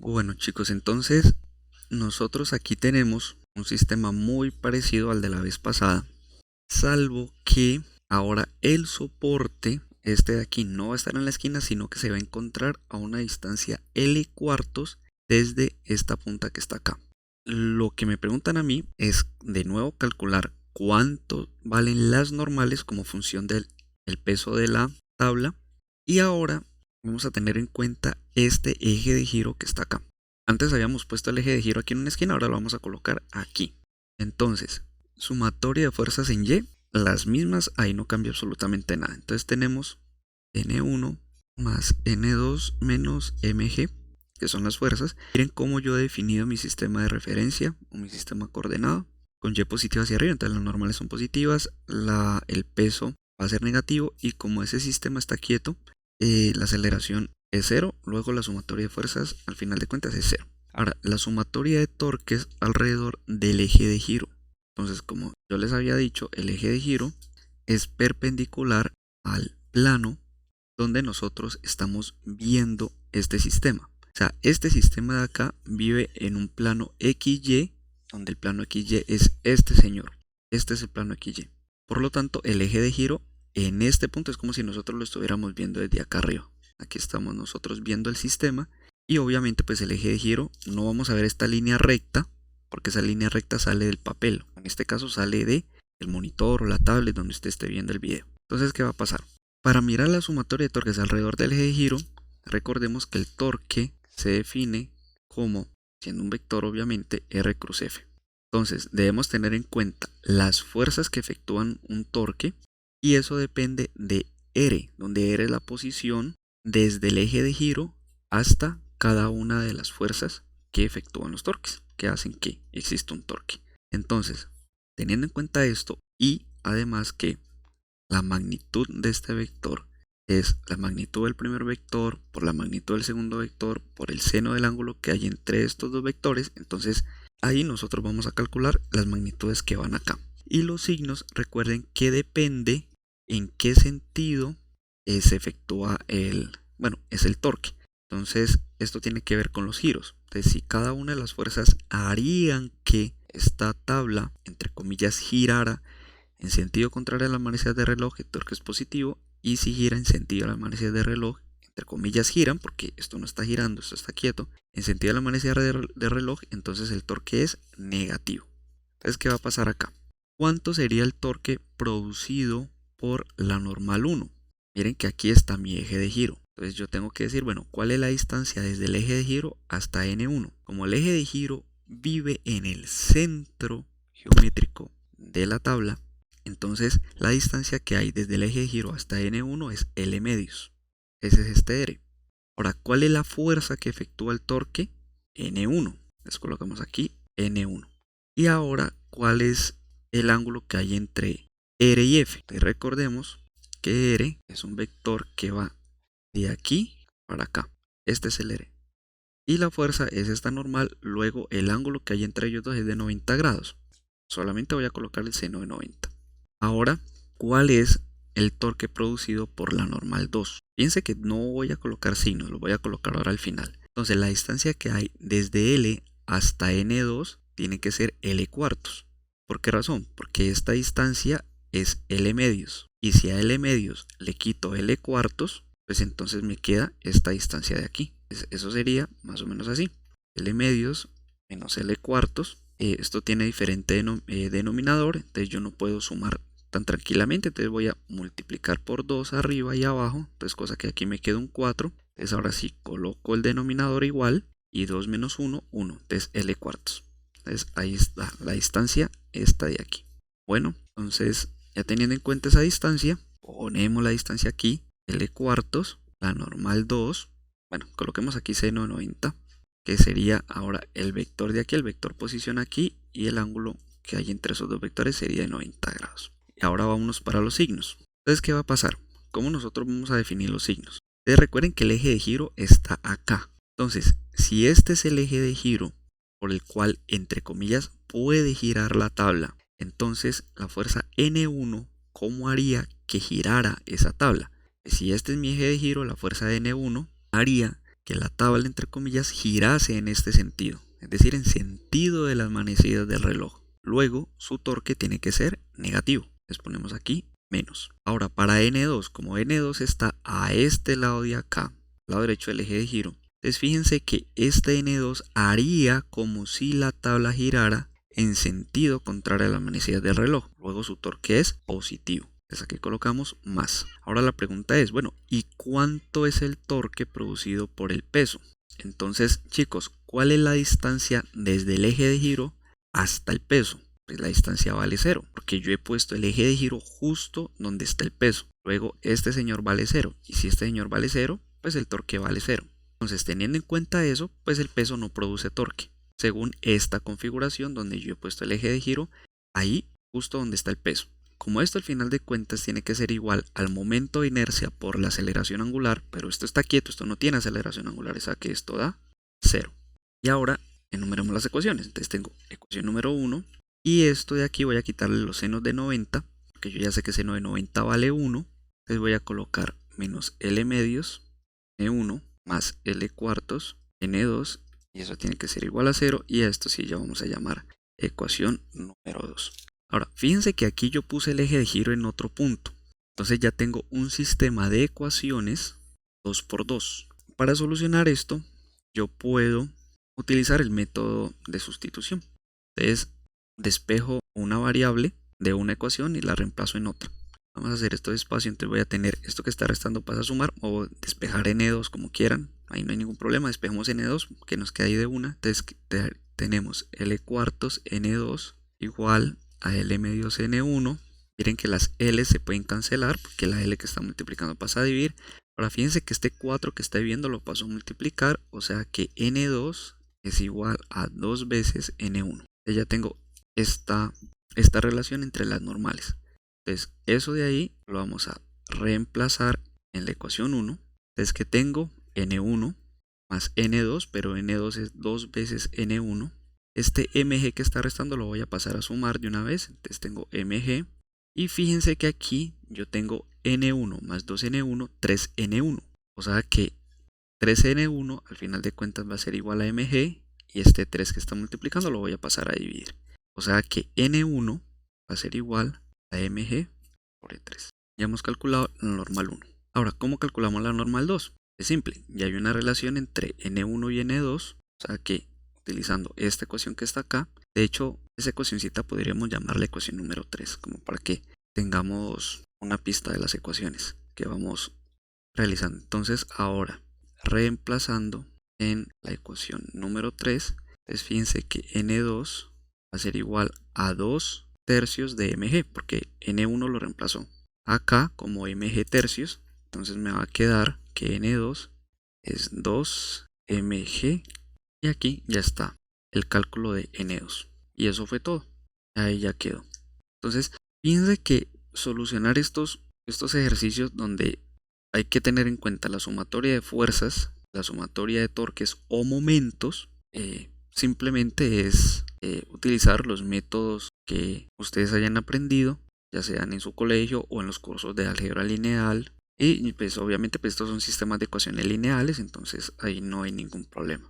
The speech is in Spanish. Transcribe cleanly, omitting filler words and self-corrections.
Bueno chicos, entonces nosotros aquí tenemos un sistema muy parecido al de la vez pasada, salvo que ahora el soporte, este de aquí, no va a estar en la esquina, sino que se va a encontrar a una distancia L cuartos desde esta punta que está acá. Lo que me preguntan a mí es de nuevo calcular cuánto valen las normales como función del el peso de la tabla, y ahora vamos a tener en cuenta este eje de giro que está acá. Antes habíamos puesto el eje de giro aquí en una esquina, ahora lo vamos a colocar aquí. Entonces, sumatoria de fuerzas en Y, las mismas, ahí no cambia absolutamente nada. Entonces tenemos N1 más N2 menos MG, que son las fuerzas. Miren cómo yo he definido mi sistema de referencia o mi sistema coordenado con Y positiva hacia arriba. Entonces las normales son positivas, el peso va a ser negativo, y como ese sistema está quieto, la aceleración es cero. Luego la sumatoria de fuerzas al final de cuentas es cero. Ahora, la sumatoria de torques alrededor del eje de giro. Entonces, como yo les había dicho, el eje de giro es perpendicular al plano donde nosotros estamos viendo este sistema. O sea, este sistema de acá vive en un plano XY, donde el plano XY es este señor. Este es el plano XY. Por lo tanto, el eje de giro en este punto es como si nosotros lo estuviéramos viendo desde acá arriba. Aquí estamos nosotros viendo el sistema, y obviamente pues el eje de giro no vamos a ver esta línea recta, porque esa línea recta sale del papel. En este caso sale del monitor o la tablet donde usted esté viendo el video. Entonces, ¿qué va a pasar? Para mirar la sumatoria de torques alrededor del eje de giro, recordemos que el torque se define como, siendo un vector obviamente, R cruz F. Entonces debemos tener en cuenta las fuerzas que efectúan un torque, y eso depende de R, donde R es la posición desde el eje de giro hasta cada una de las fuerzas que efectúan los torques, que hacen que exista un torque. Entonces, teniendo en cuenta esto, y además que la magnitud de este vector es la magnitud del primer vector por la magnitud del segundo vector por el seno del ángulo que hay entre estos dos vectores, entonces ahí nosotros vamos a calcular las magnitudes que van acá. Y los signos, recuerden que depende en qué sentido se efectúa es el torque. Entonces esto tiene que ver con los giros. Entonces, si cada una de las fuerzas harían que esta tabla, entre comillas, girara en sentido contrario a las manecillas de reloj, el torque es positivo, y si gira en sentido a las manecillas de reloj, entre comillas giran, porque esto no está girando, esto está quieto, en sentido a la manecilla de reloj, entonces el torque es negativo. Entonces, ¿qué va a pasar acá? ¿Cuánto sería el torque producido por la normal 1? Miren que aquí está mi eje de giro. Entonces yo tengo que decir, bueno, ¿cuál es la distancia desde el eje de giro hasta N1? Como el eje de giro vive en el centro geométrico de la tabla, entonces la distancia que hay desde el eje de giro hasta N1 es L medios. Ese es este R. Ahora, ¿cuál es la fuerza que efectúa el torque? N1. Les colocamos aquí N1. Y ahora, ¿cuál es el ángulo que hay entre R y F? Entonces, recordemos que R es un vector que va de aquí para acá. Este es el R. Y la fuerza es esta normal. Luego, el ángulo que hay entre ellos dos es de 90 grados. Solamente voy a colocar el seno de 90. Ahora, ¿cuál es el torque producido por la normal 2? Piense que no voy a colocar signos, lo voy a colocar ahora al final. Entonces, la distancia que hay desde L hasta N2 tiene que ser L cuartos. ¿Por qué razón? Porque esta distancia es L medios. Y si a L medios le quito L cuartos, pues entonces me queda esta distancia de aquí. Eso sería más o menos así. L medios menos L cuartos. Esto tiene diferente denominador, entonces yo no puedo sumar tan tranquilamente. Entonces voy a multiplicar por 2 arriba y abajo. Entonces cosa que aquí me queda un 4. Entonces ahora sí coloco el denominador igual. Y 2 menos 1, 1. Entonces L cuartos. Entonces ahí está la distancia, esta de aquí. Bueno, entonces ya teniendo en cuenta esa distancia, ponemos la distancia aquí. L cuartos, la normal 2. Bueno, coloquemos aquí seno de 90. Que sería ahora el vector de aquí, el vector posición aquí, y el ángulo que hay entre esos dos vectores sería de 90 grados. Y ahora vámonos para los signos. Entonces, ¿qué va a pasar? ¿Cómo nosotros vamos a definir los signos? Entonces, recuerden que el eje de giro está acá. Entonces, si este es el eje de giro por el cual, entre comillas, puede girar la tabla, entonces la fuerza N1, ¿cómo haría que girara esa tabla? Si este es mi eje de giro, la fuerza de N1 haría que la tabla entre comillas girase en este sentido, es decir, en sentido de las manecillas del reloj. Luego su torque tiene que ser negativo. Les ponemos aquí menos. Ahora para N2, como N2 está a este lado de acá, lado derecho del eje de giro, entonces fíjense que este N2 haría como si la tabla girara en sentido contrario a las manecillas del reloj. Luego su torque es positivo. Entonces aquí colocamos más. Ahora la pregunta es, bueno, ¿y cuánto es el torque producido por el peso? Entonces, chicos, ¿cuál es la distancia desde el eje de giro hasta el peso? Pues la distancia vale 0, porque yo he puesto el eje de giro justo donde está el peso. Luego este señor vale 0, y si este señor vale 0, pues el torque vale 0. Entonces, teniendo en cuenta eso, pues el peso no produce torque, según esta configuración donde yo he puesto el eje de giro ahí justo donde está el peso. Como esto al final de cuentas tiene que ser igual al momento de inercia por la aceleración angular, pero esto está quieto, esto no tiene aceleración angular, o sea que esto da 0. Y ahora enumeremos las ecuaciones. Entonces tengo ecuación número 1, y esto de aquí voy a quitarle los senos de 90, porque yo ya sé que seno de 90 vale 1, entonces voy a colocar menos L medios, N1, más L cuartos, N2, y eso tiene que ser igual a 0, y a esto sí ya vamos a llamar ecuación número 2. Ahora, fíjense que aquí yo puse el eje de giro en otro punto. Entonces ya tengo un sistema de ecuaciones 2 por 2. Para solucionar esto, yo puedo utilizar el método de sustitución. Entonces, despejo una variable de una ecuación y la reemplazo en otra. Vamos a hacer esto despacio, entonces voy a tener esto que está restando pasa a sumar, o despejar N2 como quieran. Ahí no hay ningún problema, despejamos N2 que nos queda ahí de una. Entonces tenemos L cuartos N2 igual a L medios N1. Miren que las L se pueden cancelar porque la L que está multiplicando pasa a dividir. Ahora fíjense que este 4 que está viendo lo paso a multiplicar, o sea que N2 es igual a 2 veces N1. Entonces ya tengo esta relación entre las normales. Entonces eso de ahí lo vamos a reemplazar en la ecuación 1. Entonces que tengo N1 más N2, pero N2 es 2 veces N1. Este mg que está restando lo voy a pasar a sumar de una vez. Entonces tengo mg. Y fíjense que aquí yo tengo n1 más 2n1, 3n1. O sea que 3n1 al final de cuentas va a ser igual a mg. Y este 3 que está multiplicando lo voy a pasar a dividir. O sea que n1 va a ser igual a mg por e3. Ya hemos calculado la normal 1. Ahora, ¿cómo calculamos la normal 2? Es simple. Ya hay una relación entre n1 y n2. O sea que utilizando esta ecuación que está acá, de hecho esa ecuacioncita podríamos llamarla ecuación número 3, como para que tengamos una pista de las ecuaciones que vamos realizando. Entonces ahora reemplazando en la ecuación número 3, pues fíjense que n2 va a ser igual a 2 tercios de mg, porque n1 lo reemplazó acá como mg tercios. Entonces me va a quedar que n2 es 2 mg. Y aquí ya está el cálculo de N2. Y eso fue todo. Ahí ya quedó. Entonces, fíjense que solucionar estos ejercicios donde hay que tener en cuenta la sumatoria de fuerzas, la sumatoria de torques o momentos, simplemente es utilizar los métodos que ustedes hayan aprendido, ya sean en su colegio o en los cursos de álgebra lineal. Y pues obviamente pues estos son sistemas de ecuaciones lineales, entonces ahí no hay ningún problema.